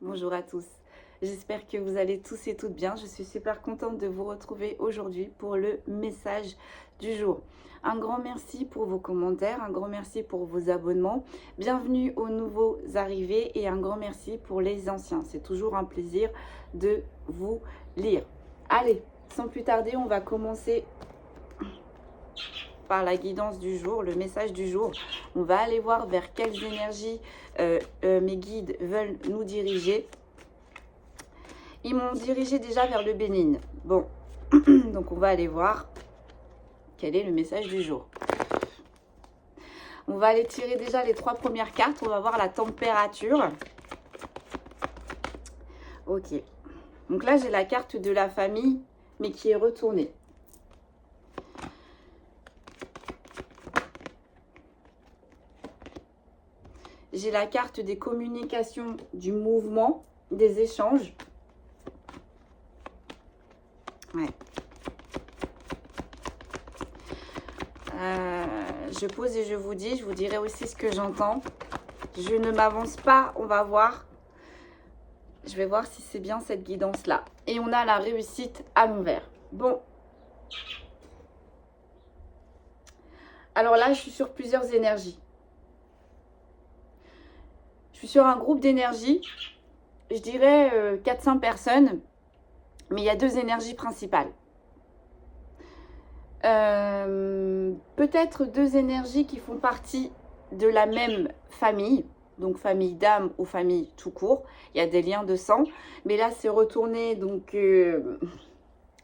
bonjour à tous. J'espère que vous allez tous et toutes bien. Je suis super contente de vous retrouver aujourd'hui pour le message du jour. Un grand merci pour vos commentaires, un grand merci pour vos abonnements. Bienvenue aux nouveaux arrivés et un grand merci pour les anciens. C'est toujours un plaisir de vous lire. Allez, sans plus tarder, on va commencer par la guidance du jour, le message du jour. On va aller voir vers quelles énergies mes guides veulent nous diriger. Ils m'ont dirigé déjà vers le Bénin. Bon, donc on va aller voir quel est le message du jour. On va aller tirer déjà les 3 premières cartes. On va voir la température. Ok. Donc là, j'ai la carte de la famille, mais qui est retournée. J'ai la carte des communications, du mouvement, des échanges. Ouais. Je pose et je vous dis, je vous dirai aussi ce que j'entends. Je ne m'avance pas, on va voir. Je vais voir si c'est bien cette guidance-là. Et on a la réussite à l'envers. Bon. Alors là, je suis sur plusieurs énergies. Je suis sur un groupe d'énergie, je dirais 4-5 personnes, mais il y a 2 énergies principales. Peut-être 2 énergies qui font partie de la même famille, donc famille d'âme ou famille tout court. Il y a des liens de sang, mais là c'est retourné, donc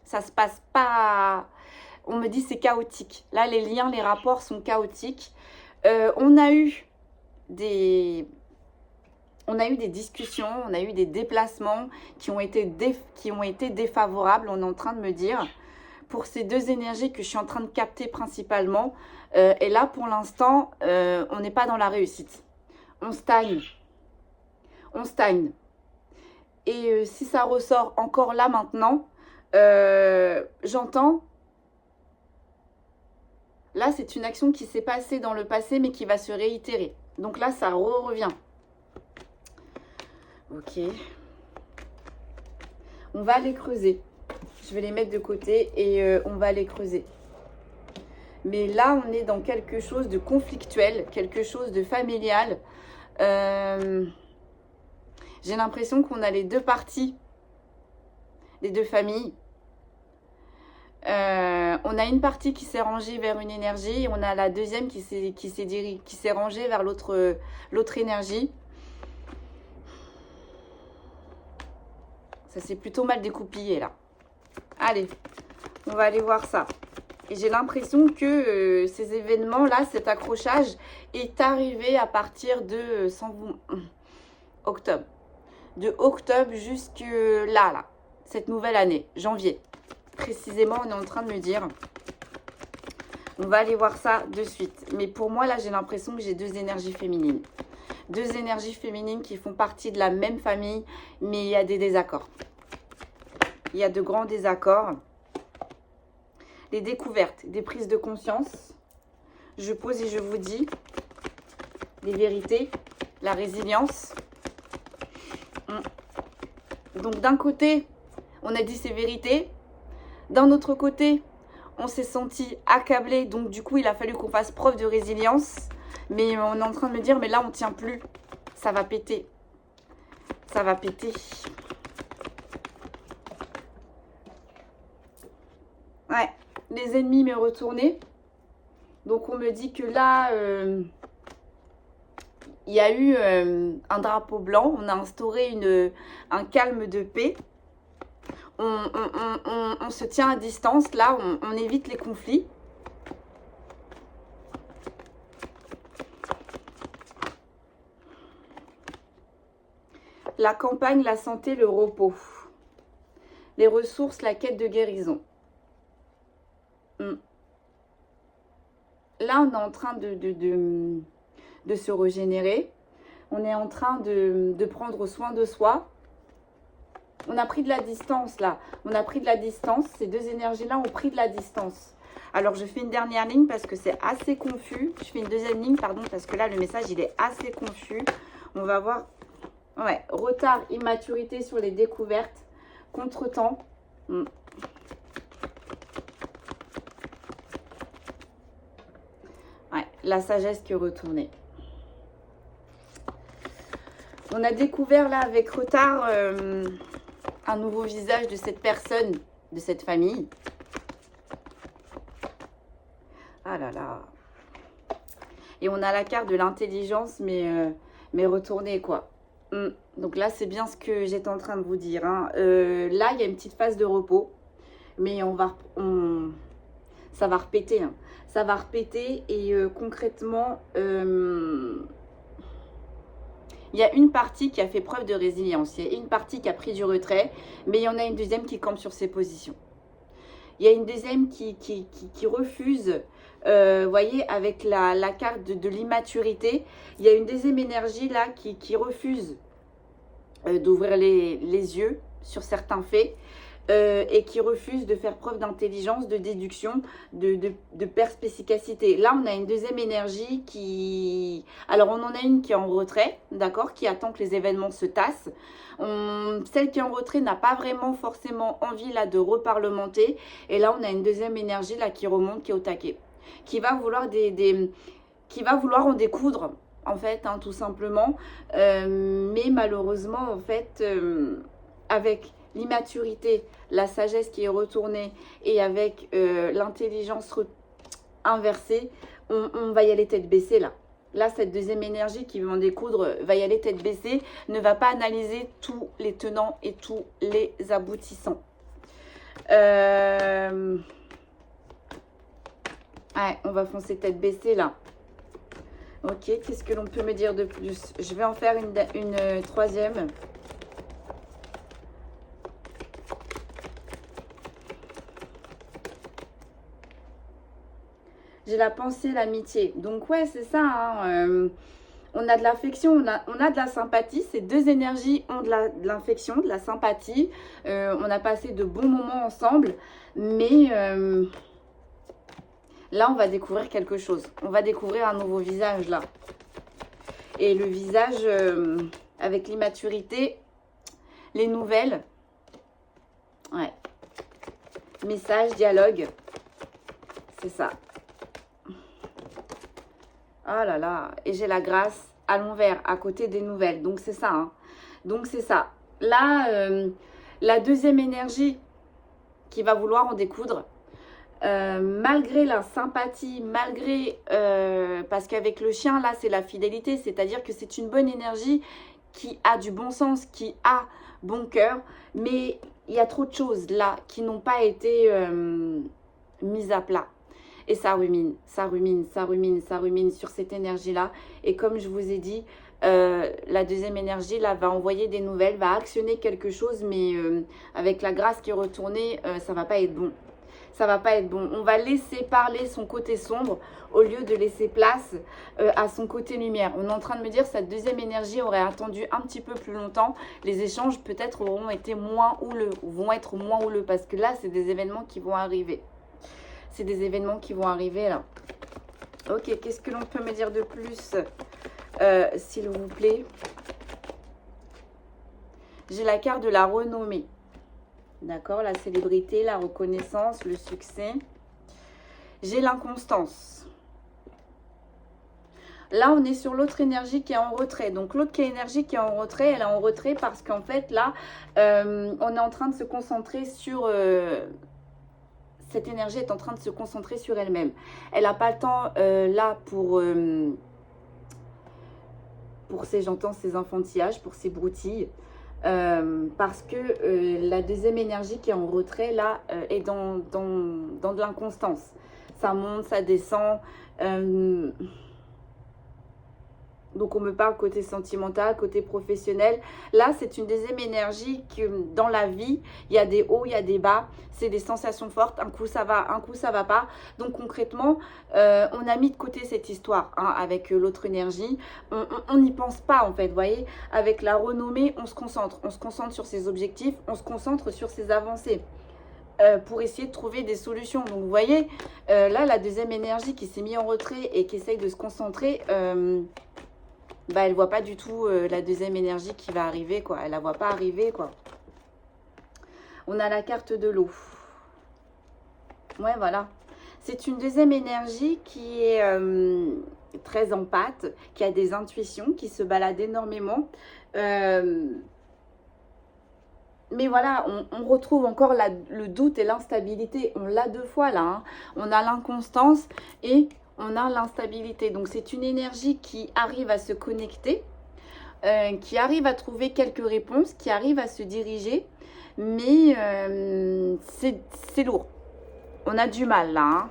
ça se passe pas. On me dit c'est chaotique. Là les liens, les rapports sont chaotiques. On a eu des discussions, on a eu des déplacements qui ont été défavorables, on est en train de me dire, pour ces 2 énergies que je suis en train de capter principalement. Et là, pour l'instant, on n'est pas dans la réussite. On stagne. On stagne. Et si ça ressort encore là maintenant, j'entends. Là, c'est une action qui s'est passée dans le passé, mais qui va se réitérer. Donc là, ça revient. Ok. On va les creuser. Je vais les mettre de côté et on va les creuser. Mais là, on est dans quelque chose de conflictuel, quelque chose de familial. J'ai l'impression qu'on a les 2 parties, les 2 familles. On a une partie qui s'est rangée vers une énergie et on a la deuxième qui s'est rangée vers l'autre énergie. Ça s'est plutôt mal découpillé là. Allez, on va aller voir ça. Et j'ai l'impression que ces événements-là, cet accrochage est arrivé à partir de octobre. De octobre jusque là, cette nouvelle année, janvier. Précisément, on est en train de me dire. On va aller voir ça de suite. Mais pour moi, là, j'ai l'impression que j'ai 2 énergies féminines. 2 énergies féminines qui font partie de la même famille, mais il y a des désaccords. Il y a de grands désaccords. Les découvertes, des prises de conscience. Je pose et je vous dis les vérités, la résilience. Donc d'un côté, on a dit ces vérités. D'un autre côté, on s'est senti accablé. Donc du coup, il a fallu qu'on fasse preuve de résilience. Mais on est en train de me dire, mais là, on ne tient plus. Ça va péter. Ça va péter. Ouais, les ennemis m'ont retourné. Donc, on me dit que là, il y a eu un drapeau blanc. On a instauré un calme de paix. On se tient à distance. Là, on évite les conflits. La campagne, la santé, le repos. Les ressources, la quête de guérison. Là, on est en train de se régénérer. On est en train de prendre soin de soi. On a pris de la distance, là. On a pris de la distance. Ces 2 énergies-là ont pris de la distance. Alors, je fais une dernière ligne parce que c'est assez confus. Je fais une deuxième ligne, pardon, parce que là, le message, il est assez confus. On va voir. Ouais, retard, immaturité sur les découvertes, contretemps. Ouais, la sagesse qui est retournée. On a découvert là avec retard un nouveau visage de cette personne, de cette famille. Ah là là. Et on a la carte de l'intelligence, mais retournée quoi. Donc là, c'est bien ce que j'étais en train de vous dire. Hein. Là, il y a une petite phase de repos, mais ça va repéter. Hein. Ça va repéter et concrètement... il y a une partie qui a fait preuve de résilience, il y a une partie qui a pris du retrait, mais il y en a une deuxième qui campe sur ses positions. Il y a une deuxième qui refuse, vous voyez, avec la carte de l'immaturité, il y a une deuxième énergie là qui refuse d'ouvrir les yeux sur certains faits et qui refuse de faire preuve d'intelligence, de déduction, de perspicacité. Là, on a une deuxième énergie qui... Alors, on en a une qui est en retrait, d'accord, qui attend que les événements se tassent. Celle qui est en retrait n'a pas vraiment forcément envie là de reparlementer. Et là, on a une deuxième énergie là qui remonte, qui est au taquet, qui va vouloir qui va vouloir en découdre, en fait, hein, tout simplement. Mais malheureusement, en fait, avec l'immaturité, la sagesse qui est retournée et avec l'intelligence inversée, on va y aller tête baissée là. Là, cette deuxième énergie qui veut en découdre va y aller tête baissée, ne va pas analyser tous les tenants et tous les aboutissants. Ouais, on va foncer tête baissée là. Ok, qu'est-ce que l'on peut me dire de plus? Je vais en faire une troisième. J'ai la pensée, l'amitié. Donc ouais, c'est ça. Hein, on a de l'affection, on a de la sympathie. Ces deux énergies ont de l'affection, de la sympathie. On a passé de bons moments ensemble. Mais là, on va découvrir quelque chose. On va découvrir un nouveau visage là. Et le visage avec l'immaturité, les nouvelles. Ouais. Message, dialogue. C'est ça. Oh là là, et j'ai la grâce à l'envers, à côté des nouvelles. Donc c'est ça. Hein. Donc c'est ça. Là, la deuxième énergie qui va vouloir en découdre, malgré la sympathie, malgré... parce qu'avec le chien, là, c'est la fidélité. C'est-à-dire que c'est une bonne énergie qui a du bon sens, qui a bon cœur. Mais il y a trop de choses là qui n'ont pas été mises à plat. Et ça rumine, ça rumine, ça rumine, ça rumine sur cette énergie-là. Et comme je vous ai dit, la deuxième énergie, là, va envoyer des nouvelles, va actionner quelque chose. Mais avec la grâce qui est retournée, ça va pas être bon. Ça va pas être bon. On va laisser parler son côté sombre au lieu de laisser place à son côté lumière. On est en train de me dire que cette deuxième énergie aurait attendu un petit peu plus longtemps. Les échanges peut-être auront été moins houleux, vont être moins houleux. Parce que là, c'est des événements qui vont arriver. C'est des événements qui vont arriver là. Ok, qu'est-ce que l'on peut me dire de plus, s'il vous plaît? J'ai la carte de la renommée. D'accord, la célébrité, la reconnaissance, le succès. J'ai l'inconstance. Là, on est sur l'autre énergie qui est en retrait. Donc, l'autre énergie qui est en retrait, elle est en retrait parce qu'en fait, là, on est en train de se concentrer sur... cette énergie est en train de se concentrer sur elle-même. Elle n'a pas le temps là pour j'entends, ses enfantillages, pour ses broutilles. Parce que la deuxième énergie qui est en retrait, là, est dans de l'inconstance. Ça monte, ça descend. Donc, on me parle côté sentimental, côté professionnel. Là, c'est une deuxième énergie que dans la vie, il y a des hauts, il y a des bas. C'est des sensations fortes. Un coup, ça va, un coup, ça va pas. Donc, concrètement, on a mis de côté cette histoire hein, avec l'autre énergie. On n'y pense pas, en fait, vous voyez. Avec la renommée, on se concentre. On se concentre sur ses objectifs. On se concentre sur ses avancées. Pour essayer de trouver des solutions. Donc, vous voyez, là, la deuxième énergie qui s'est mise en retrait et qui essaye de se concentrer... bah, elle voit pas du tout la deuxième énergie qui va arriver, quoi. Elle la voit pas arriver, quoi. On a la carte de l'eau. Ouais, voilà. C'est une deuxième énergie qui est très empathe, qui a des intuitions, qui se balade énormément. Mais voilà, on retrouve encore le doute et l'instabilité. On l'a deux fois là. Hein. On a l'inconstance et on a l'instabilité. Donc c'est une énergie qui arrive à se connecter, qui arrive à trouver quelques réponses, qui arrive à se diriger. Mais c'est lourd. On a du mal là. Hein.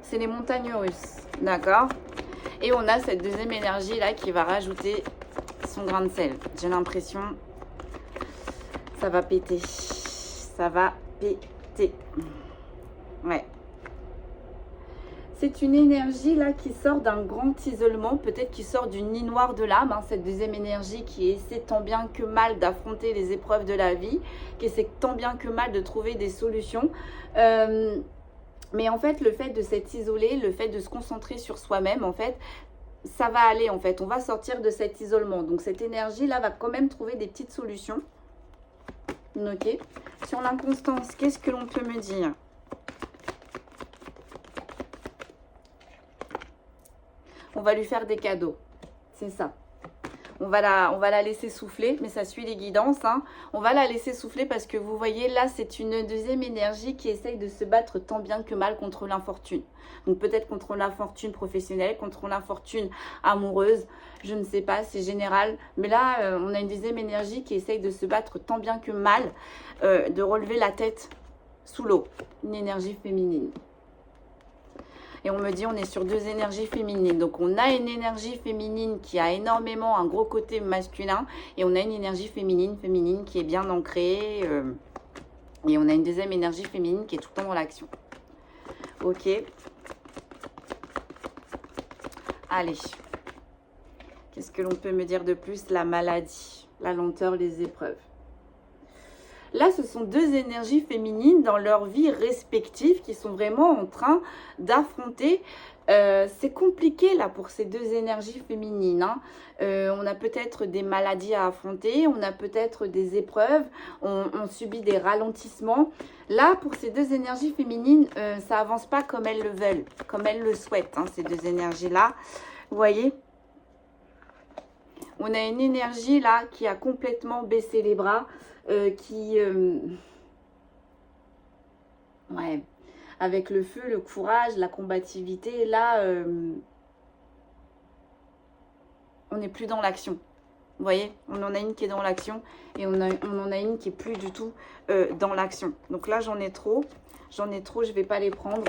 C'est les montagnes russes. D'accord? Et on a cette deuxième énergie là qui va rajouter son grain de sel. J'ai l'impression... Ça va péter. Ça va péter. Ouais. C'est une énergie là qui sort d'un grand isolement, peut-être qui sort d'une nuit noire de l'âme, hein, cette deuxième énergie qui essaie tant bien que mal d'affronter les épreuves de la vie, qui essaie tant bien que mal de trouver des solutions. Mais en fait, le fait de s'être isolé, le fait de se concentrer sur soi-même, en fait, ça va aller en fait. On va sortir de cet isolement. Donc cette énergie là va quand même trouver des petites solutions. Ok. Sur l'inconstance, qu'est-ce que l'on peut me dire? On va lui faire des cadeaux. C'est ça. On va la laisser souffler, mais ça suit les guidances. Hein. On va la laisser souffler parce que vous voyez, là, c'est une deuxième énergie qui essaye de se battre tant bien que mal contre l'infortune. Donc peut-être contre l'infortune professionnelle, contre l'infortune amoureuse. Je ne sais pas, c'est général. Mais là, on a une deuxième énergie qui essaye de se battre tant bien que mal, de relever la tête sous l'eau. Une énergie féminine. Et on me dit on est sur deux énergies féminines. Donc on a une énergie féminine qui a énormément un gros côté masculin. Et on a une énergie féminine qui est bien ancrée. Et on a une deuxième énergie féminine qui est tout le temps dans l'action. Ok. Allez. Qu'est-ce que l'on peut me dire de plus? La maladie, la lenteur, les épreuves. Là, ce sont deux énergies féminines dans leur vie respective qui sont vraiment en train d'affronter. C'est compliqué là pour ces deux énergies féminines. Hein. On a peut-être des maladies à affronter, on a peut-être des épreuves, on subit des ralentissements. Là, pour ces deux énergies féminines, ça avance pas comme elles le veulent, comme elles le souhaitent, hein, ces deux énergies-là. Vous voyez ? On a une énergie là qui a complètement baissé les bras, ouais, avec le feu, le courage, la combativité, là, on n'est plus dans l'action. Vous voyez, on en a une qui est dans l'action et on en a une qui est plus du tout dans l'action. Donc là, j'en ai trop, je ne vais pas les prendre.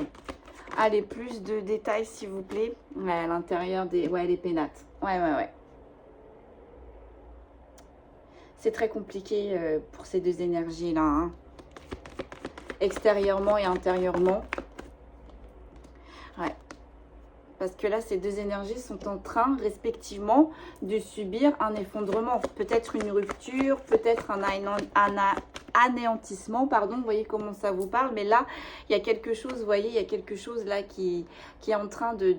Allez, plus de détails, s'il vous plaît. Ouais, à l'intérieur des... Ouais, les pénates. Ouais. C'est très compliqué pour ces deux énergies-là. Hein. Extérieurement et intérieurement. Ouais. Parce que là, ces deux énergies sont en train, respectivement, de subir un effondrement. Peut-être une rupture, peut-être un anéantissement, pardon. Vous voyez comment ça vous parle. Mais là, il y a quelque chose, vous voyez, il y a quelque chose là qui est en train de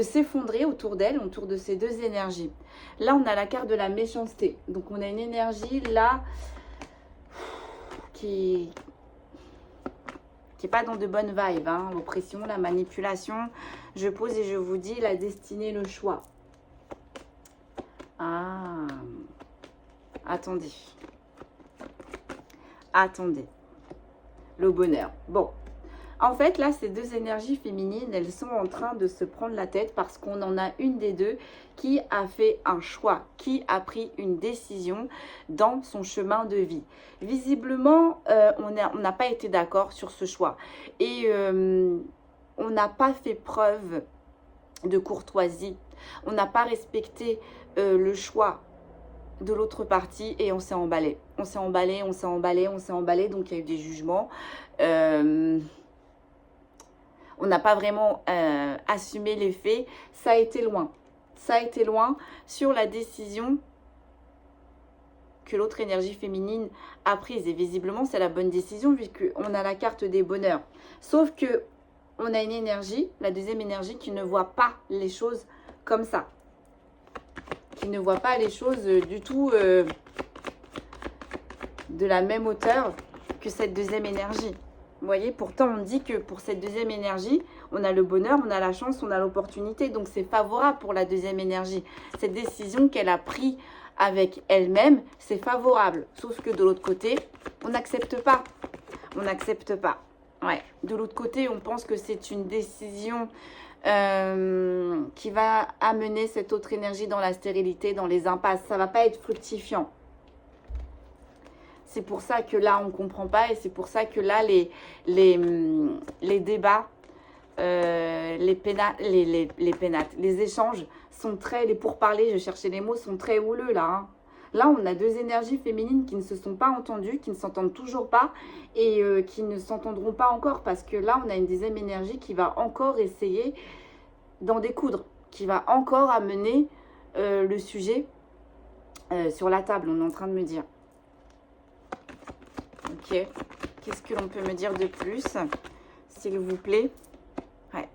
s'effondrer autour d'elle, autour de ces deux énergies. Là, on a la carte de la méchanceté. Donc, on a une énergie là qui n'est pas dans de bonnes vibes. Hein. L'oppression, la manipulation. Je pose et je vous dis la destinée, le choix. Ah. Attendez. Le bonheur. Bon. En fait, là, ces deux énergies féminines, elles sont en train de se prendre la tête parce qu'on en a une des deux qui a fait un choix, qui a pris une décision dans son chemin de vie. Visiblement, on n'a pas été d'accord sur ce choix. Et on n'a pas fait preuve de courtoisie. On n'a pas respecté le choix de l'autre partie et on s'est emballé. On s'est emballé. Donc, il y a eu des jugements. On n'a pas vraiment assumé les faits. Ça a été loin. Sur la décision que l'autre énergie féminine a prise. Et visiblement, c'est la bonne décision puisqu'on a la carte des bonheurs. Sauf que on a une énergie, la deuxième énergie, qui ne voit pas les choses comme ça. qui ne voient pas les choses du tout de la même hauteur que cette deuxième énergie. Vous voyez, pourtant on dit que pour cette deuxième énergie, on a le bonheur, on a la chance, on a l'opportunité. Donc c'est favorable pour la deuxième énergie. Cette décision qu'elle a prise avec elle-même, c'est favorable. Sauf que de l'autre côté, on n'accepte pas. On n'accepte pas. Ouais. De l'autre côté, on pense que c'est une décision qui va amener cette autre énergie dans la stérilité, dans les impasses. Ça ne va pas être fructifiant. C'est pour ça que là, on ne comprend pas et c'est pour ça que là, les débats, les échanges sont très, les pourparlers, je cherchais les mots, sont très houleux là. Hein. Là, on a deux énergies féminines qui ne se sont pas entendues, qui ne s'entendent toujours pas et qui ne s'entendront pas encore parce que là, on a une deuxième énergie qui va encore essayer d'en découdre, qui va encore amener le sujet sur la table, on est en train de me dire. Ok, qu'est-ce que l'on peut me dire de plus, s'il vous plaît? Ouais,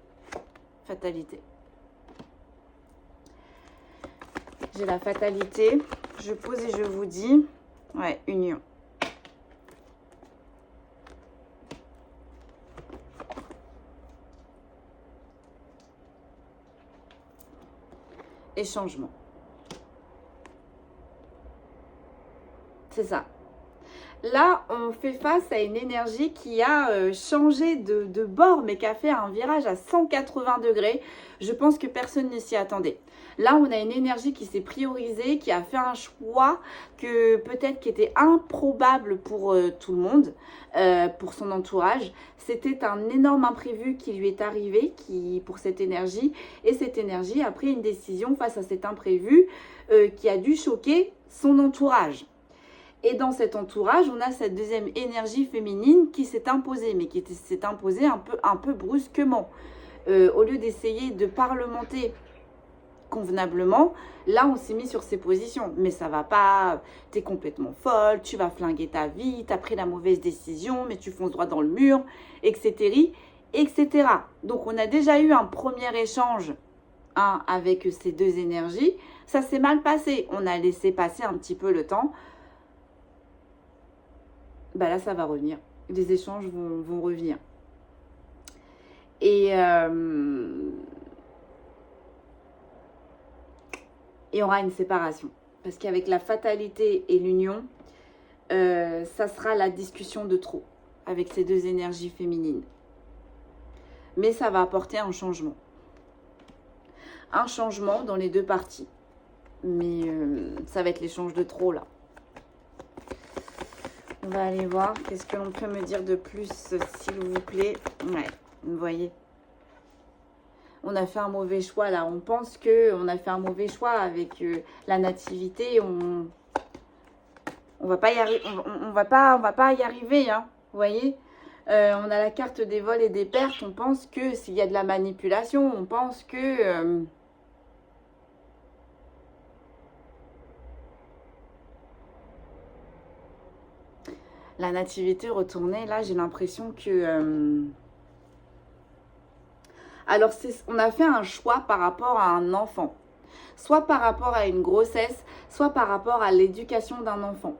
fatalité. J'ai la fatalité. Je pose et je vous dis. Ouais, union. Et changement. C'est ça. Là, on fait face à une énergie qui a changé de bord, mais qui a fait un virage à 180 degrés. Je pense que personne ne s'y attendait. Là, on a une énergie qui s'est priorisée, qui a fait un choix que peut-être qui était improbable pour tout le monde, pour son entourage. C'était un énorme imprévu qui lui est arrivé pour cette énergie. Et cette énergie a pris une décision face à cet imprévu qui a dû choquer son entourage. Et dans cet entourage, on a cette deuxième énergie féminine qui s'est imposée, mais qui s'est imposée un peu brusquement. Au lieu d'essayer de parlementer convenablement, là, on s'est mis sur ses positions. Mais ça va pas, t'es complètement folle, tu vas flinguer ta vie, t'as pris la mauvaise décision, mais tu fonces droit dans le mur, etc., etc. Donc, on a déjà eu un premier échange avec ces deux énergies. Ça s'est mal passé. On a laissé passer un petit peu le temps. Bah là, ça va revenir. Les échanges vont revenir. Et il y aura une séparation. Parce qu'avec la fatalité et l'union, ça sera la discussion de trop avec ces deux énergies féminines. Mais ça va apporter un changement. Un changement dans les deux parties. Mais ça va être l'échange de trop là. On va aller voir. Qu'est-ce que l'on peut me dire de plus, s'il vous plaît? Ouais, vous voyez. On a fait un mauvais choix là. On pense qu'on a fait un mauvais choix avec la nativité. On va pas y arriver. On va pas y arriver, hein. Vous voyez. On a la carte des vols et des pertes. On pense que s'il y a de la manipulation, on pense que la nativité retournée, là, j'ai l'impression que... Alors, on a fait un choix par rapport à un enfant. Soit par rapport à une grossesse, soit par rapport à l'éducation d'un enfant.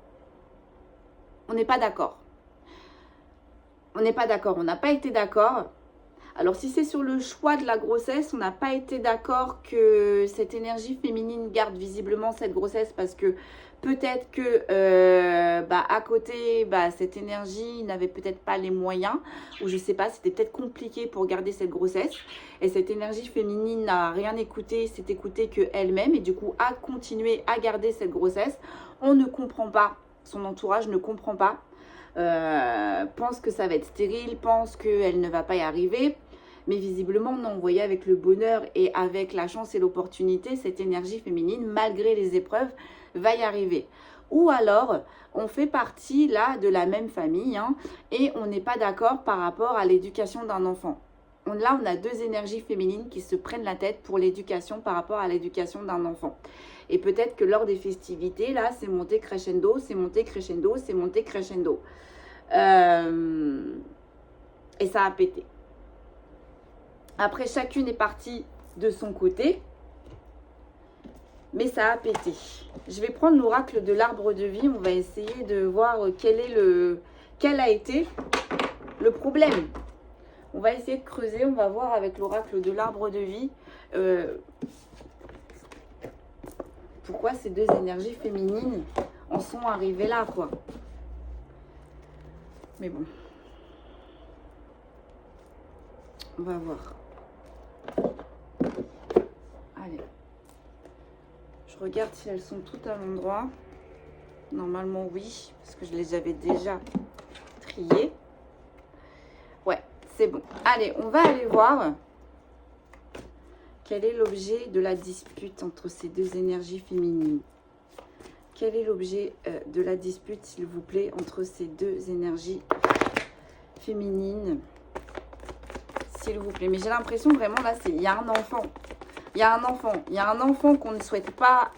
On n'est pas d'accord. On n'est pas d'accord. On n'a pas été d'accord. Alors, si c'est sur le choix de la grossesse, on n'a pas été d'accord que cette énergie féminine garde visiblement cette grossesse parce que peut-être que à côté, cette énergie n'avait peut-être pas les moyens ou je sais pas, c'était peut-être compliqué pour garder cette grossesse. Et cette énergie féminine n'a rien écouté, s'est écoutée qu'elle-même et du coup a continué à garder cette grossesse. On ne comprend pas, son entourage ne comprend pas. Pense que ça va être stérile, pense qu'elle ne va pas y arriver. Mais visiblement, non, vous voyez, avec le bonheur et avec la chance et l'opportunité, cette énergie féminine, malgré les épreuves, va y arriver. Ou alors, on fait partie là de la même famille et on n'est pas d'accord par rapport à l'éducation d'un enfant. Là, on a deux énergies féminines qui se prennent la tête pour l'éducation par rapport à l'éducation d'un enfant. Et peut-être que lors des festivités, là, c'est monté crescendo, c'est monté crescendo, c'est monté crescendo. Et ça a pété. Après, chacune est partie de son côté. mais ça a pété. Je vais prendre l'oracle de l'arbre de vie. On va essayer de voir quel a été le problème. On va essayer de creuser. On va voir avec l'oracle de l'arbre de vie pourquoi ces deux énergies féminines en sont arrivées là, quoi. Mais bon. On va voir. Allez. Je regarde si elles sont toutes à l'endroit. Normalement, oui, parce que je les avais déjà triées. Ouais, c'est bon. Allez, on va aller voir quel est l'objet de la dispute entre ces deux énergies féminines. Quel est l'objet de la dispute, s'il vous plaît, entre ces deux énergies féminines? S'il vous plaît. Mais j'ai l'impression vraiment, là, il y a un enfant. Il y a un enfant. Il y a un enfant qu'on ne souhaite pas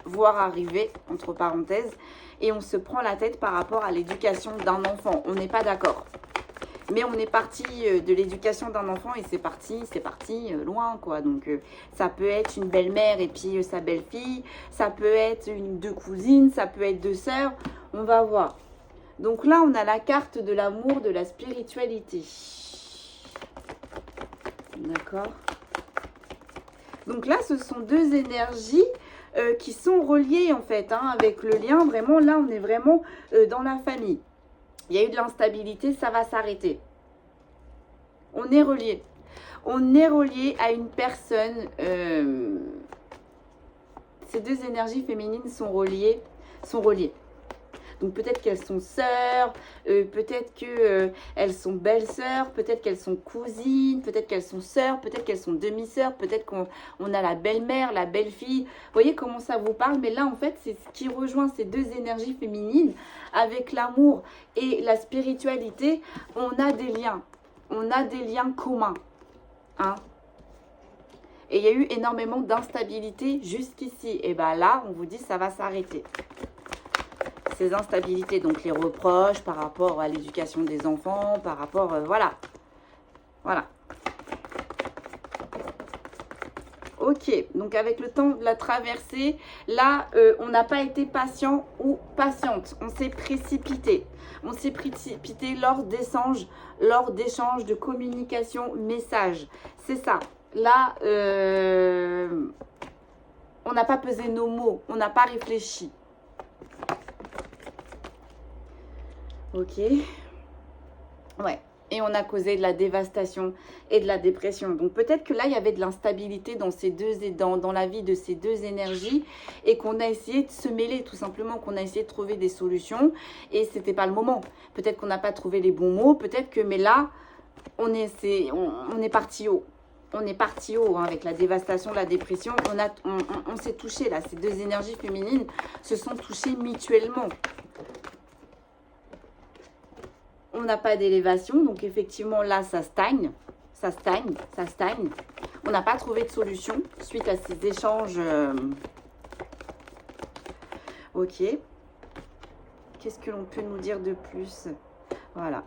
voir arriver, entre parenthèses. Et on se prend la tête par rapport à l'éducation d'un enfant. On n'est pas d'accord. Mais on est parti de l'éducation d'un enfant et c'est parti loin, quoi. Donc, ça peut être une belle-mère et puis sa belle-fille. Ça peut être deux cousines, ça peut être deux sœurs. On va voir. Donc là, on a la carte de l'amour, de la spiritualité. D'accord. Donc là, ce sont deux énergies qui sont reliées, en fait, hein, avec le lien. Vraiment, là, on est vraiment dans la famille. Il y a eu de l'instabilité, ça va s'arrêter. On est relié. On est relié à une personne. Ces deux énergies féminines sont reliées. Donc peut-être qu'elles sont sœurs, peut-être qu'elles sont belles-sœurs, peut-être qu'elles sont cousines, peut-être qu'elles sont sœurs, peut-être qu'elles sont demi-sœurs, peut-être qu'on a la belle-mère, la belle-fille. Vous voyez comment ça vous parle? Mais là, en fait, c'est ce qui rejoint ces deux énergies féminines avec l'amour et la spiritualité. On a des liens. On a des liens communs. Hein? Et il y a eu énormément d'instabilité jusqu'ici. Et bien là, on vous dit ça va s'arrêter. Ces instabilités, donc les reproches par rapport à l'éducation des enfants, par rapport, voilà. Voilà. Ok, donc avec le temps de la traversée, là, on n'a pas été patient ou patiente. On s'est précipité. On s'est précipité lors d'échanges de communication, message. C'est ça. Là, on n'a pas pesé nos mots. On n'a pas réfléchi. Ok. Ouais. Et on a causé de la dévastation et de la dépression. Donc peut-être que là, il y avait de l'instabilité dans la vie de ces deux énergies et qu'on a essayé de se mêler, tout simplement, qu'on a essayé de trouver des solutions et ce n'était pas le moment. Peut-être qu'on n'a pas trouvé les bons mots, peut-être que, mais là, on est parti haut. On est parti haut, hein, avec la dévastation, la dépression. On s'est touché là. Ces deux énergies féminines se sont touchées mutuellement. On n'a pas d'élévation, donc effectivement là ça stagne. On n'a pas trouvé de solution suite à ces échanges. Ok. Qu'est-ce que l'on peut nous dire de plus? Voilà.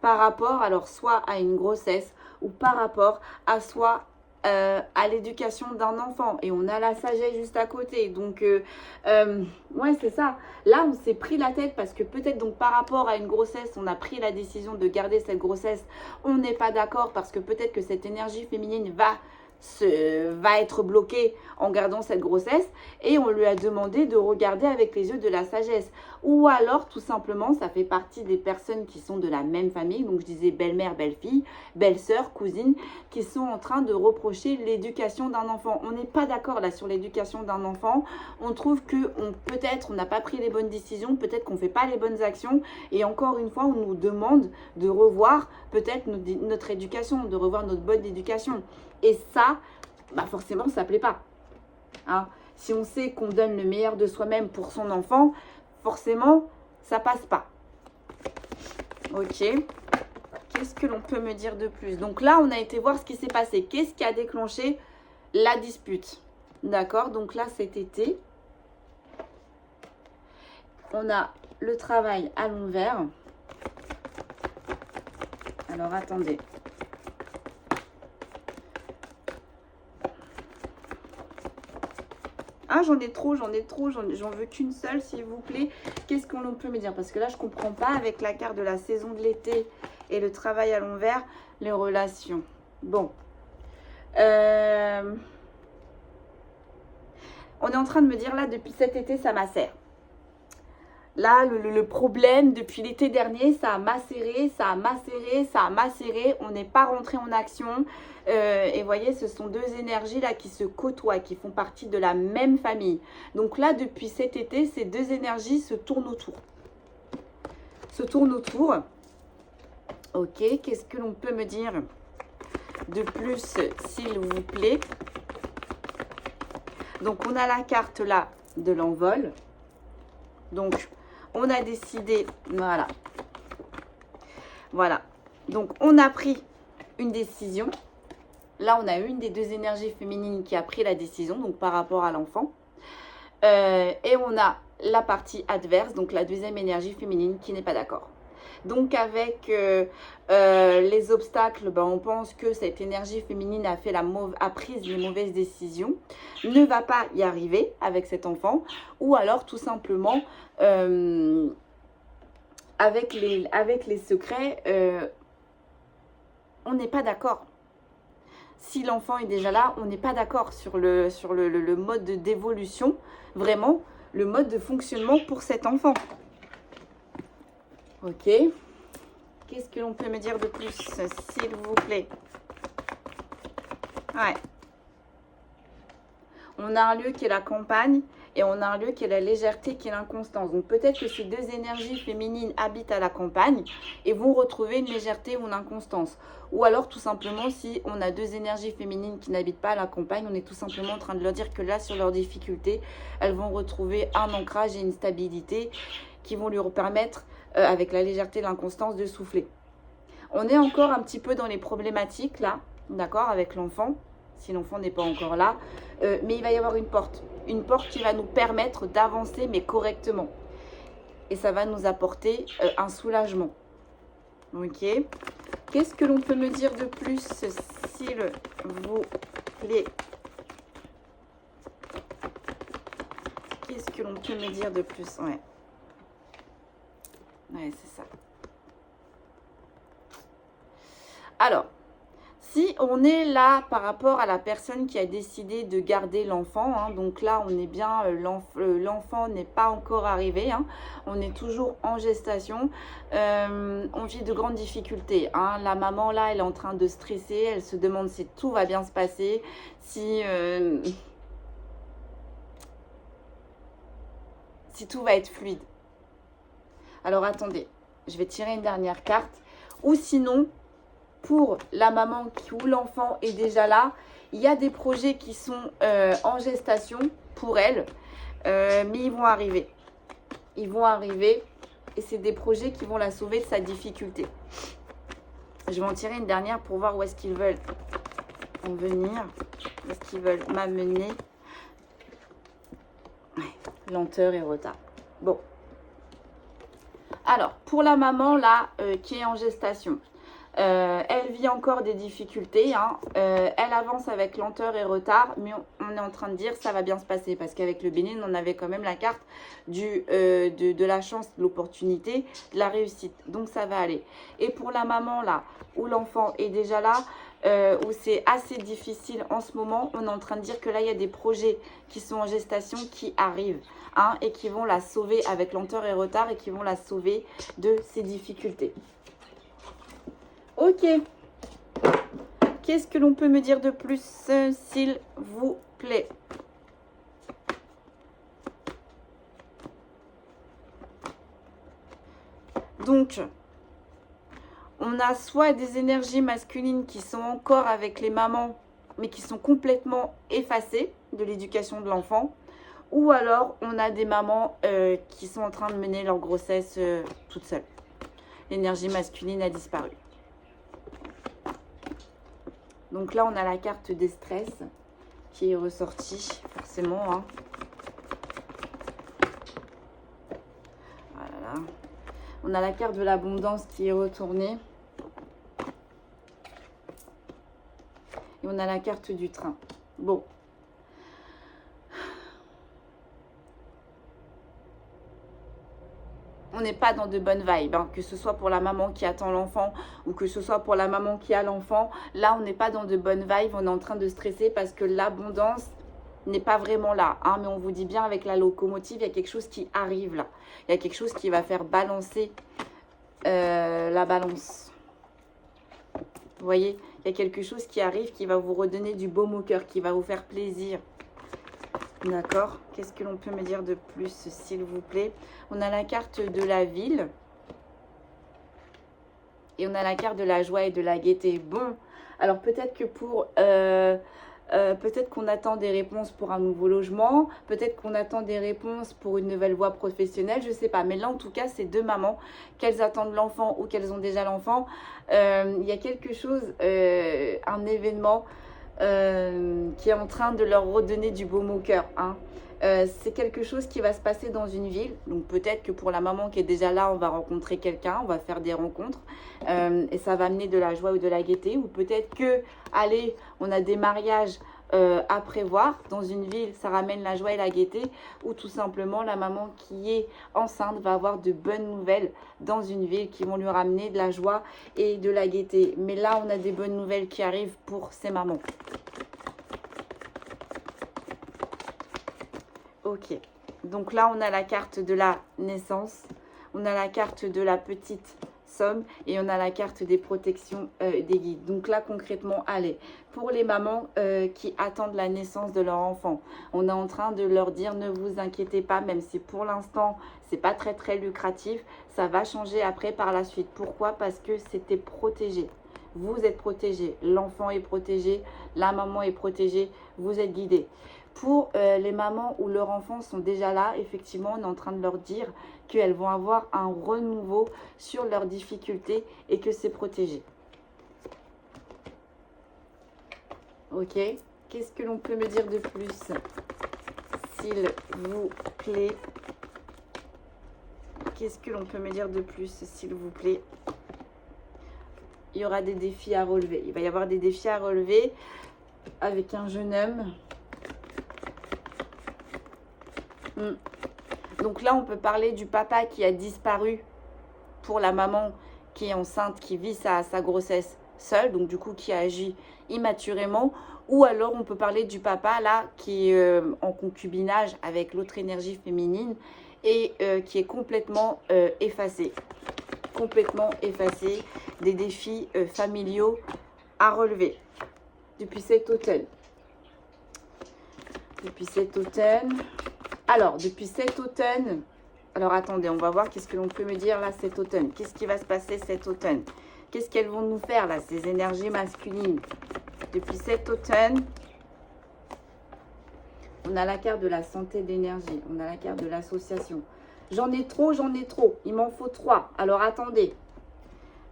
Par rapport, alors soit à une grossesse ou par rapport à à l'éducation d'un enfant. Et on a la sagesse juste à côté. Donc, ouais, c'est ça. Là, on s'est pris la tête parce que peut-être donc par rapport à une grossesse, on a pris la décision de garder cette grossesse. On n'est pas d'accord parce que peut-être que cette énergie féminine va être bloquée en gardant cette grossesse et on lui a demandé de regarder avec les yeux de la sagesse. Ou alors, tout simplement, ça fait partie des personnes qui sont de la même famille, donc je disais belle-mère, belle-fille, belle-sœur, cousine, qui sont en train de reprocher l'éducation d'un enfant. On n'est pas d'accord là sur l'éducation d'un enfant. On trouve que peut-être on n'a pas pris les bonnes décisions, peut-être qu'on ne fait pas les bonnes actions et encore une fois, on nous demande de revoir peut-être notre éducation, de revoir notre bonne éducation. Et ça, bah forcément, ça ne plaît pas. Hein? Si on sait qu'on donne le meilleur de soi-même pour son enfant, forcément, ça passe pas. Ok. Qu'est-ce que l'on peut me dire de plus? Donc là, on a été voir ce qui s'est passé. Qu'est-ce qui a déclenché la dispute? D'accord. Donc là, cet été, on a le travail à l'envers. Alors, attendez. Ah, j'en ai trop, j'en veux qu'une seule, s'il vous plaît. Qu'est-ce qu'on peut me dire? Parce que là, je comprends pas avec la carte de la saison de l'été et le travail à l'envers, les relations. Bon. On est en train de me dire là, depuis cet été, ça macère. Là, le problème, depuis l'été dernier, ça a macéré, ça a macéré, ça a macéré. On n'est pas rentré en action. Et vous voyez, ce sont deux énergies là qui se côtoient, qui font partie de la même famille. Donc là, depuis cet été, ces deux énergies se tournent autour. Ok, qu'est-ce que l'on peut me dire de plus, s'il vous plaît? Donc, on a la carte là de l'envol. Donc, on a décidé, voilà. Voilà. Donc, on a pris une décision. Là, on a une des deux énergies féminines qui a pris la décision, donc par rapport à l'enfant. Et on a la partie adverse, donc la deuxième énergie féminine qui n'est pas d'accord. Donc, avec les obstacles, ben, on pense que cette énergie féminine a pris les mauvaises décisions, ne va pas y arriver avec cet enfant, ou alors tout simplement, avec les secrets, on n'est pas d'accord. Si l'enfant est déjà là, on n'est pas d'accord sur le mode d'évolution, vraiment, le mode de fonctionnement pour cet enfant. Ok. Qu'est-ce que l'on peut me dire de plus, s'il vous plaît? Ouais. On a un lieu qui est la campagne et on a un lieu qui est la légèreté, qui est l'inconstance. Donc peut-être que ces deux énergies féminines habitent à la campagne et vont retrouver une légèreté ou une inconstance. Ou alors tout simplement, si on a deux énergies féminines qui n'habitent pas à la campagne, on est tout simplement en train de leur dire que là, sur leurs difficultés, elles vont retrouver un ancrage et une stabilité qui vont lui permettre, avec la légèreté et l'inconstance, de souffler. On est encore un petit peu dans les problématiques là, d'accord, avec l'enfant, si l'enfant n'est pas encore là, mais il va y avoir une porte qui va nous permettre d'avancer, mais correctement. Et ça va nous apporter un soulagement. Ok. Qu'est-ce que l'on peut me dire de plus, s'il vous plaît? Qu'est-ce que l'on peut me dire de plus? Ouais. Ouais, c'est ça. Alors, si on est là par rapport à la personne qui a décidé de garder l'enfant, hein, donc là on est bien, l'enfant n'est pas encore arrivé, hein, on est toujours en gestation, on vit de grandes difficultés, hein. La maman là, elle est en train de stresser, elle se demande si tout va bien se passer, si tout va être fluide. Alors attendez, je vais tirer une dernière carte, ou sinon, pour la maman où l'enfant est déjà là, il y a des projets qui sont en gestation pour elle, mais ils vont arriver. Ils vont arriver et c'est des projets qui vont la sauver de sa difficulté. Je vais en tirer une dernière pour voir où est-ce qu'ils veulent en venir, où est-ce qu'ils veulent m'amener. Ouais, lenteur et retard. Bon. Alors, pour la maman là qui est en gestation, elle vit encore des difficultés, hein. Elle avance avec lenteur et retard, mais on est en train de dire ça va bien se passer parce qu'avec le bénin, on avait quand même la carte de la chance, de l'opportunité, de la réussite. Donc ça va aller. Et pour la maman là, où l'enfant est déjà là, où c'est assez difficile en ce moment, on est en train de dire que là, il y a des projets qui sont en gestation qui arrivent, hein, et qui vont la sauver avec lenteur et retard et qui vont la sauver de ses difficultés. Ok. Qu'est-ce que l'on peut me dire de plus, s'il vous plaît? Donc, on a soit des énergies masculines qui sont encore avec les mamans, mais qui sont complètement effacées de l'éducation de l'enfant. Ou alors, on a des mamans qui sont en train de mener leur grossesse toute seule. L'énergie masculine a disparu. Donc là, on a la carte des stress qui est ressortie, forcément, hein. Voilà. On a la carte de l'abondance qui est retournée. Et on a la carte du train. Bon. on n'est pas dans de bonnes vibes, hein. Que ce soit pour la maman qui attend l'enfant ou que ce soit pour la maman qui a l'enfant. Là, on n'est pas dans de bonnes vibes, on est en train de stresser parce que l'abondance n'est pas vraiment là, hein. Mais on vous dit bien, avec la locomotive, il y a quelque chose qui arrive là. Il y a quelque chose qui va faire balancer la balance. Vous voyez, il y a quelque chose qui arrive qui va vous redonner du baume au cœur, qui va vous faire plaisir. D'accord. Qu'est-ce que l'on peut me dire de plus, s'il vous plaît? On a la carte de la ville. Et on a la carte de la joie et de la gaieté. Bon, alors peut-être que pour... peut-être qu'on attend des réponses pour un nouveau logement. Peut-être qu'on attend des réponses pour une nouvelle voie professionnelle. Je ne sais pas. Mais là, en tout cas, c'est deux mamans. Qu'elles attendent l'enfant ou qu'elles ont déjà l'enfant. Il y a quelque chose, un événement... qui est en train de leur redonner du baume au cœur, hein. C'est quelque chose qui va se passer dans une ville. Donc peut-être que pour la maman qui est déjà là, on va rencontrer quelqu'un, on va faire des rencontres et ça va amener de la joie ou de la gaieté. Ou peut-être que, allez, on a des mariages à prévoir dans une ville, ça ramène la joie et la gaieté. Ou tout simplement, la maman qui est enceinte va avoir de bonnes nouvelles dans une ville qui vont lui ramener de la joie et de la gaieté. Mais là, on a des bonnes nouvelles qui arrivent pour ces mamans. Ok, donc là, on a la carte de la naissance, on a la carte de la petite somme et on a la carte des protections des guides. Donc là, concrètement, allez, pour les mamans qui attendent la naissance de leur enfant, on est en train de leur dire ne vous inquiétez pas, même si pour l'instant, c'est pas très lucratif, ça va changer après par la suite. Pourquoi? Parce que c'était protégé. Vous êtes protégé, l'enfant est protégé, la maman est protégée, vous êtes guidé. Pour les mamans où leurs enfants sont déjà là, effectivement, on est en train de leur dire qu'elles vont avoir un renouveau sur leurs difficultés et que c'est protégé. Ok. Qu'est-ce que l'on peut me dire de plus, s'il vous plaît? Qu'est-ce que l'on peut me dire de plus, s'il vous plaît? Il y aura des défis à relever. Il va y avoir des défis à relever avec un jeune homme. Donc là, on peut parler du papa qui a disparu pour la maman qui est enceinte, qui vit sa grossesse seule, donc du coup qui agit immaturément. Ou alors, on peut parler du papa là qui est en concubinage avec l'autre énergie féminine et qui est complètement effacé. Complètement effacé. Des défis familiaux à relever depuis cet automne. Depuis cet automne... Alors, depuis cet automne, alors attendez, on va voir qu'est-ce que l'on peut me dire là cet automne. Qu'est-ce qui va se passer cet automne? Qu'est-ce qu'elles vont nous faire là, ces énergies masculines? Depuis cet automne, on a la carte de la santé d'énergie, on a la carte de l'association. J'en ai trop, il m'en faut 3. Alors attendez,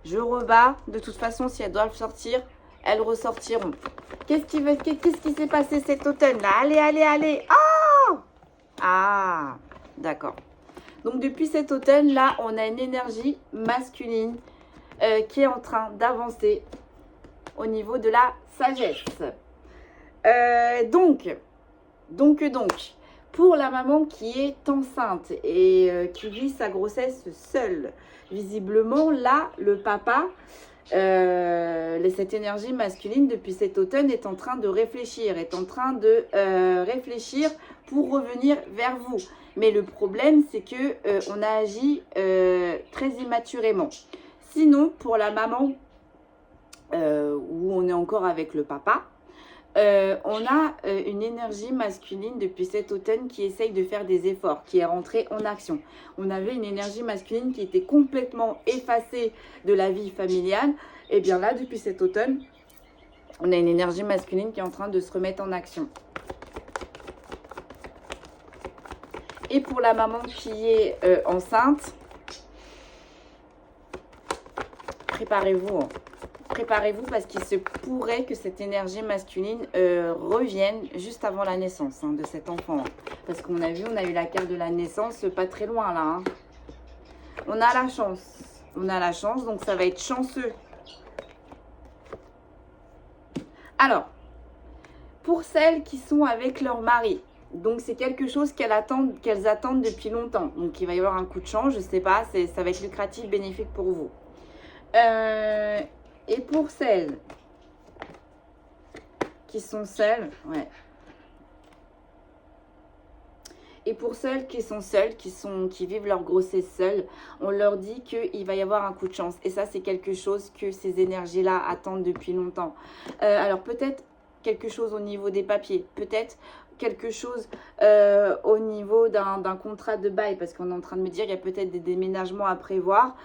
je rebats. De toute façon, si elles doivent sortir, elles ressortiront. Qu'est-ce qui s'est passé cet automne là? Allez. Ah, d'accord. Donc, depuis cet automne-là, on a une énergie masculine qui est en train d'avancer au niveau de la sagesse. Donc, pour la maman qui est enceinte et qui vit sa grossesse seule, visiblement, là, le papa, cette énergie masculine, depuis cet automne, est en train de réfléchir, pour revenir vers vous. Mais le problème, c'est que on a agi très immaturément. Sinon, pour la maman, où on est encore avec le papa, on a une énergie masculine depuis cet automne qui essaye de faire des efforts, qui est rentrée en action. On avait une énergie masculine qui était complètement effacée de la vie familiale. Et bien là, depuis cet automne, on a une énergie masculine qui est en train de se remettre en action. Et pour la maman qui est enceinte, préparez-vous. Préparez-vous parce qu'il se pourrait que cette énergie masculine revienne juste avant la naissance de cet enfant. Parce qu'on a vu, on a eu la carte de la naissance pas très loin là. Hein. On a la chance. On a la chance, donc ça va être chanceux. Alors, pour celles qui sont avec leur mari, Donc, c'est quelque chose qu'elles attendent depuis longtemps. Donc, il va y avoir un coup de chance, je ne sais pas, ça va être lucratif, bénéfique pour vous. Et pour celles qui sont seules, ouais. Et pour celles qui sont seules, qui vivent leur grossesse seules, on leur dit qu'il va y avoir un coup de chance. Et ça, c'est quelque chose que ces énergies-là attendent depuis longtemps. Alors, peut-être quelque chose au niveau des papiers, peut-être quelque chose au niveau d'un contrat de bail, parce qu'on est en train de me dire qu'il y a peut-être des déménagements à prévoir.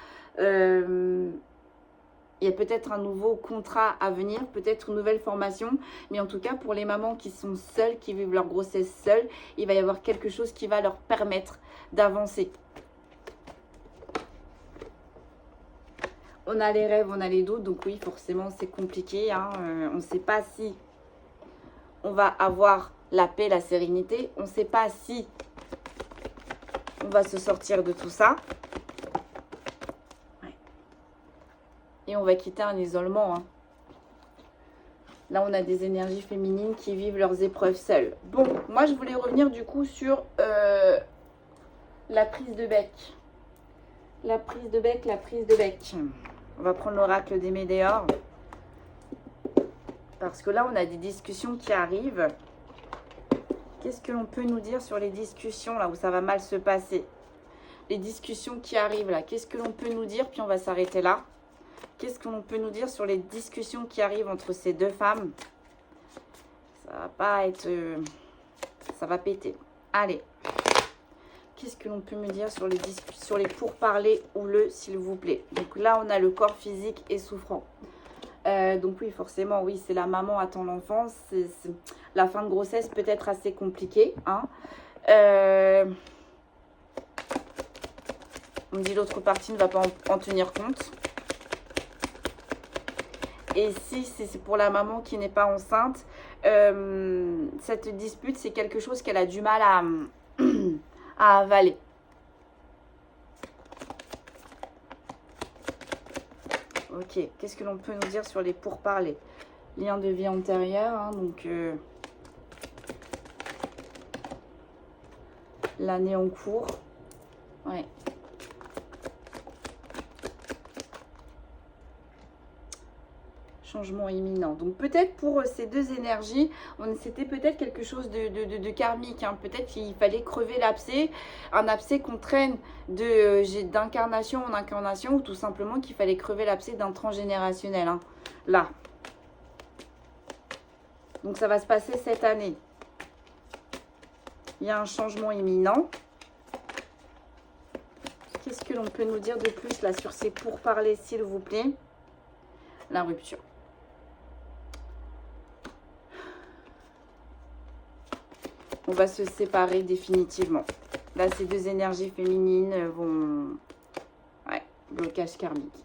Il y a peut-être un nouveau contrat à venir, peut-être une nouvelle formation. Mais en tout cas, pour les mamans qui sont seules, qui vivent leur grossesse seules, il va y avoir quelque chose qui va leur permettre d'avancer. On a les rêves, on a les doutes. Donc oui, forcément, c'est compliqué. Hein. On ne sait pas si on va avoir la paix, la sérénité. On ne sait pas si on va se sortir de tout ça. Et on va quitter un isolement. Hein. Là, on a des énergies féminines qui vivent leurs épreuves seules. Bon, moi, je voulais revenir du coup sur la prise de bec. La prise de bec, la prise de bec. On va prendre l'oracle des Médéors. Parce que là, on a des discussions qui arrivent. Qu'est-ce que l'on peut nous dire sur les discussions là où ça va mal se passer? Les discussions qui arrivent là, qu'est-ce que l'on peut nous dire? Puis on va s'arrêter là. Qu'est-ce qu'on peut nous dire sur les discussions qui arrivent entre ces deux femmes? Ça va pas être... ça va péter. Allez. Qu'est-ce que l'on peut me dire sur les pourparlers ou le s'il vous plaît? Donc là, on a le corps physique et souffrant. Donc oui, forcément, oui, c'est la maman attend l'enfant. La fin de grossesse peut être assez compliquée. Hein. On me dit l'autre partie ne va pas en tenir compte. Et si c'est pour la maman qui n'est pas enceinte, cette dispute, c'est quelque chose qu'elle a du mal à avaler. Ok, qu'est-ce que l'on peut nous dire sur les pourparlers? Lien de vie antérieure, hein, donc l'année en cours. Ouais. Changement imminent. Donc peut-être pour ces deux énergies, c'était peut-être quelque chose de karmique. Hein. Peut-être qu'il fallait crever l'abcès, un abcès qu'on traîne d'incarnation en incarnation, ou tout simplement qu'il fallait crever l'abcès d'un transgénérationnel. Hein. Là. Donc ça va se passer cette année. Il y a un changement imminent. Qu'est-ce que l'on peut nous dire de plus là sur ces pourparlers, s'il vous plaît? La rupture. On va se séparer définitivement. Là, ces deux énergies féminines vont... Ouais, blocage karmique.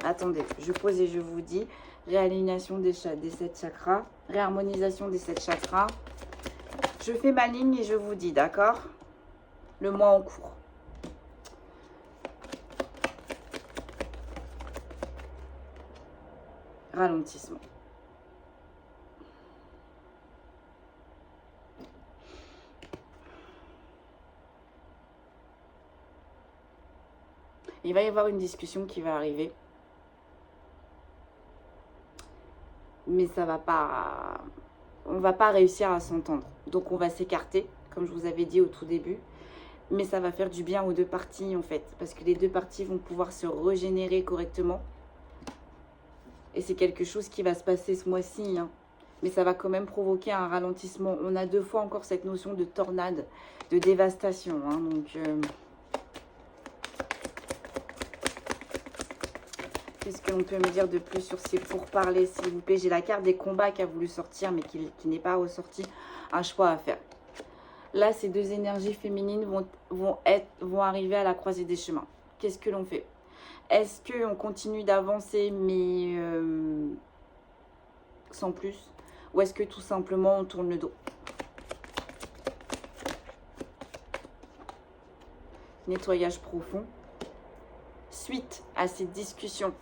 Attendez, je pose et je vous dis. Réalignation des 7 chakras. Réharmonisation des 7 chakras. Je fais ma ligne et je vous dis, d'accord? Le mois en cours. Ralentissement. Il va y avoir une discussion qui va arriver. Mais ça va pas... On va pas réussir à s'entendre. Donc on va s'écarter, comme je vous avais dit au tout début. Mais ça va faire du bien aux deux parties en fait. Parce que les deux parties vont pouvoir se régénérer correctement. Et c'est quelque chose qui va se passer ce mois-ci. Hein. Mais ça va quand même provoquer un ralentissement. On a deux fois encore cette notion de tornade, de dévastation. Hein. Donc, qu'est-ce que l'on peut me dire de plus sur ces pourparlers, s'il vous plaît? J'ai la carte des combats qui a voulu sortir, mais qui n'est pas ressortie. Un choix à faire. Là, ces deux énergies féminines vont arriver à la croisée des chemins. Qu'est-ce que l'on fait? Est-ce qu'on continue d'avancer, mais sans plus? Ou est-ce que tout simplement on tourne le dos? Nettoyage profond. Suite à ces discussions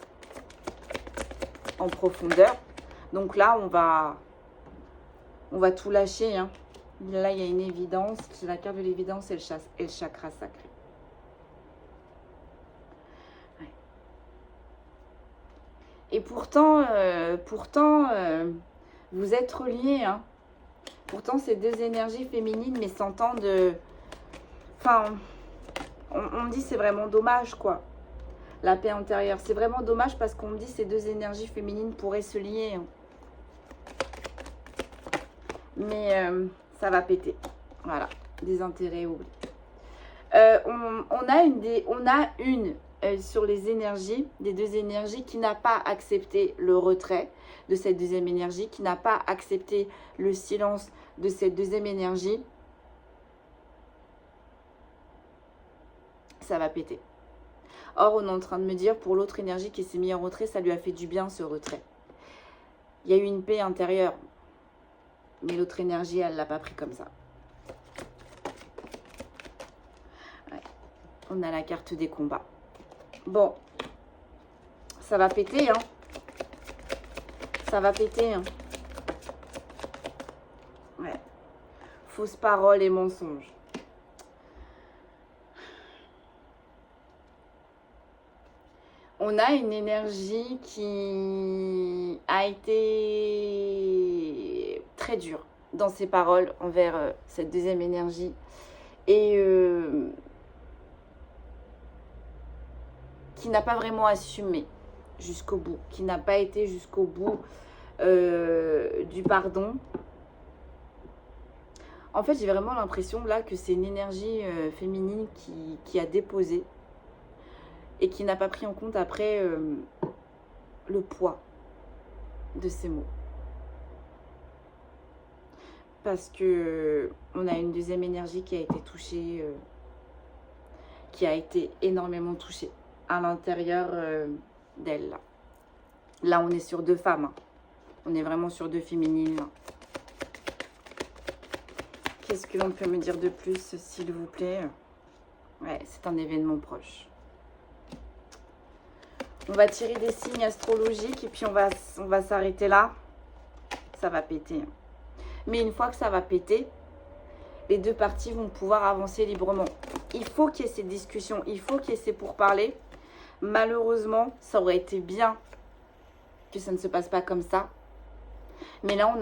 en profondeur, Donc là, on va tout lâcher. Hein. Là, il y a une évidence. C'est la carte de l'évidence et le chakra sacré. Ouais. Et pourtant, vous êtes reliés. Hein. Pourtant, ces deux énergies féminines, mais s'entendent... Enfin, on me dit c'est vraiment dommage, quoi. La paix intérieure. C'est vraiment dommage parce qu'on me dit ces deux énergies féminines pourraient se lier. Hein. Mais ça va péter. Voilà, des intérêts oubliés. On a une sur les énergies, des deux énergies, qui n'a pas accepté le retrait de cette deuxième énergie, qui n'a pas accepté le silence de cette deuxième énergie. Ça va péter. Or, on est en train de me dire, pour l'autre énergie qui s'est mise en retrait, ça lui a fait du bien, ce retrait. Il y a eu une paix intérieure. Mais l'autre énergie, elle ne l'a pas pris comme ça. Ouais. On a la carte des combats. Bon. Ça va péter, hein. Ça va péter, hein. Ouais. Fausses paroles et mensonges. On a une énergie qui a été très dure dans ses paroles envers cette deuxième énergie. Et qui n'a pas vraiment assumé jusqu'au bout. Qui n'a pas été jusqu'au bout du pardon. En fait, j'ai vraiment l'impression là que c'est une énergie féminine qui a déposé. Et qui n'a pas pris en compte après le poids de ces mots. Parce que on a une deuxième énergie qui a été touchée, qui a été énormément touchée à l'intérieur d'elle. Là, on est sur deux femmes. Hein. On est vraiment sur deux féminines. Qu'est-ce que l'on peut me dire de plus, s'il vous plaît? Ouais, c'est un événement proche. On va tirer des signes astrologiques et puis on va s'arrêter là. Ça va péter. Mais une fois que ça va péter, les deux parties vont pouvoir avancer librement. Il faut qu'il y ait ces discussions, il faut qu'il y ait ces pourparlers. Malheureusement, ça aurait été bien que ça ne se passe pas comme ça. Mais là, on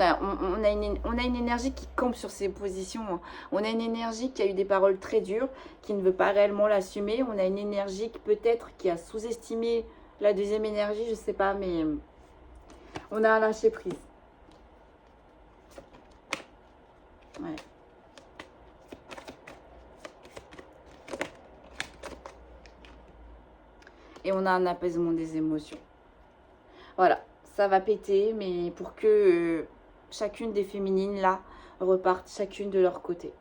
a une énergie qui campe sur ses positions. On a une énergie qui a eu des paroles très dures, qui ne veut pas réellement l'assumer. On a une énergie qui peut-être qui a sous-estimé la deuxième énergie, je ne sais pas, mais on a un lâcher prise. Ouais. Et on a un apaisement des émotions. Voilà, ça va péter, mais pour que chacune des féminines, là, repartent chacune de leur côté.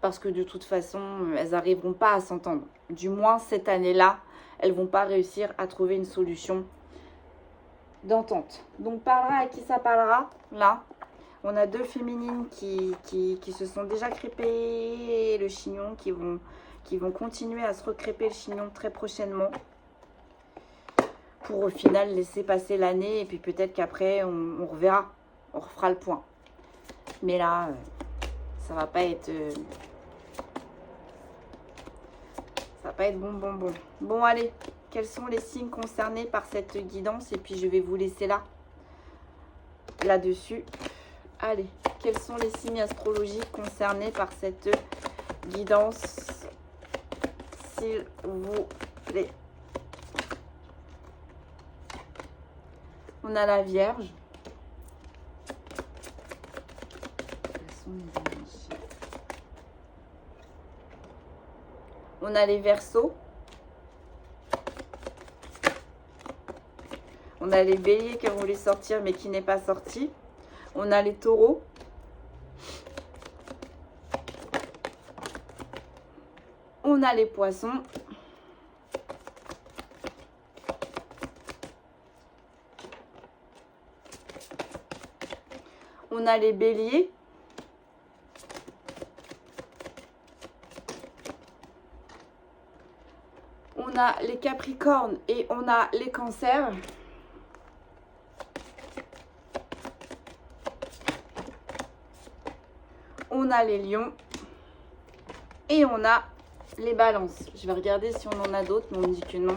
Parce que de toute façon, elles n'arriveront pas à s'entendre. Du moins, cette année-là, elles ne vont pas réussir à trouver une solution d'entente. Donc, parlera à qui ça parlera, là. On a deux féminines qui se sont déjà crêpées le chignon, qui vont continuer à se recrêper le chignon très prochainement. Pour au final laisser passer l'année et puis peut-être qu'après, on reverra. On refera le point. Mais là, ça va pas être... ça va pas être bon. Bon, allez, quels sont les signes concernés par cette guidance? Et puis, je vais vous laisser là-dessus. Allez, quels sont les signes astrologiques concernés par cette guidance, s'il vous plaît? On a la Vierge. On a les Verseaux. On a les Béliers qui ont voulu sortir mais qui n'est pas sorti. On a les Taureaux. On a les Poissons. On a les Béliers. On a les Capricornes et on a les Cancers. on a les lions et on a les balances. Je vais regarder si on en a d'autres, mais on me dit que non.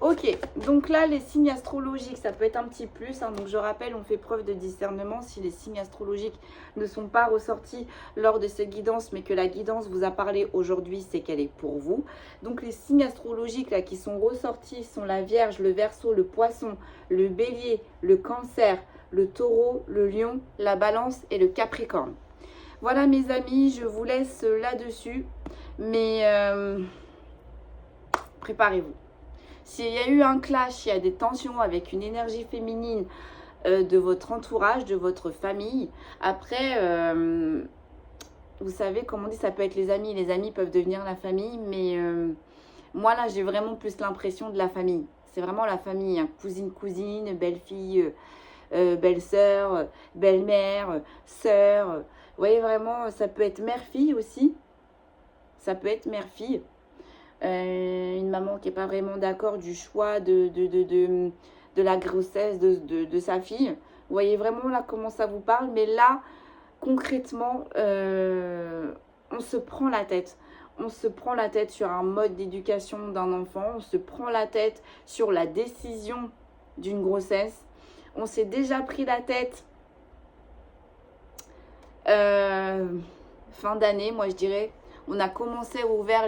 Ok, donc là, les signes astrologiques, ça peut être un petit plus. Hein, donc je rappelle, on fait preuve de discernement. Si les signes astrologiques ne sont pas ressortis lors de cette guidance, mais que la guidance vous a parlé aujourd'hui, c'est qu'elle est pour vous. Donc les signes astrologiques là qui sont ressortis sont la Vierge, le Verseau, le Poisson, le Bélier, le Cancer, le Taureau, le Lion, la Balance et le Capricorne. Voilà mes amis, je vous laisse là-dessus. Mais préparez-vous. S'il y a eu un clash, il y a des tensions avec une énergie féminine de votre entourage, de votre famille. Après, vous savez, comme on dit, ça peut être les amis. Les amis peuvent devenir la famille. Mais moi, là, j'ai vraiment plus l'impression de la famille. C'est vraiment la famille. Hein. Cousine, belle-fille, belle-sœur, belle-mère, sœur. Vous voyez, vraiment, ça peut être mère-fille aussi. Ça peut être mère-fille. Une maman qui n'est pas vraiment d'accord du choix de la grossesse de sa fille. Vous voyez vraiment là comment ça vous parle. Mais là, concrètement, on se prend la tête. On se prend la tête sur un mode d'éducation d'un enfant. On se prend la tête sur la décision d'une grossesse. On s'est déjà pris la tête fin d'année, moi je dirais. On a commencé à ouvrir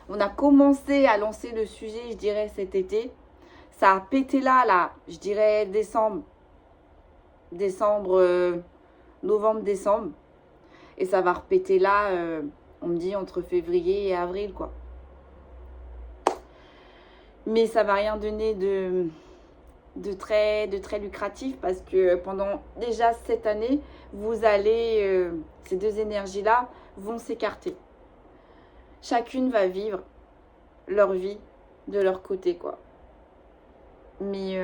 on a commencé à lancer le sujet, je dirais, cet été. Ça a pété là, je dirais novembre, décembre. Et ça va repéter là, on me dit, entre février et avril, quoi. Mais ça va rien donner de très lucratif parce que pendant déjà cette année, vous allez, ces deux énergies-là vont s'écarter. Chacune va vivre leur vie de leur côté, quoi. Mais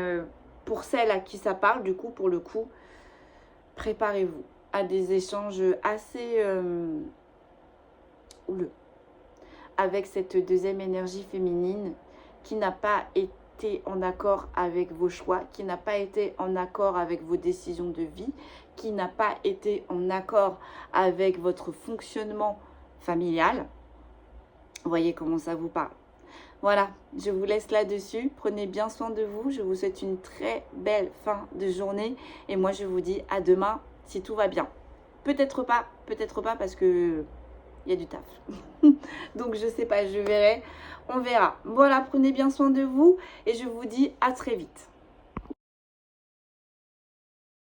pour celles à qui ça parle, du coup, pour le coup, préparez-vous à des échanges assez houleux avec cette deuxième énergie féminine qui n'a pas été en accord avec vos choix, qui n'a pas été en accord avec vos décisions de vie, qui n'a pas été en accord avec votre fonctionnement familial. Vous voyez comment ça vous parle. Voilà, je vous laisse là-dessus. Prenez bien soin de vous. Je vous souhaite une très belle fin de journée. Et moi, je vous dis à demain si tout va bien. Peut-être pas parce que il y a du taf. Donc, je sais pas, je verrai. On verra. Voilà, prenez bien soin de vous et je vous dis à très vite.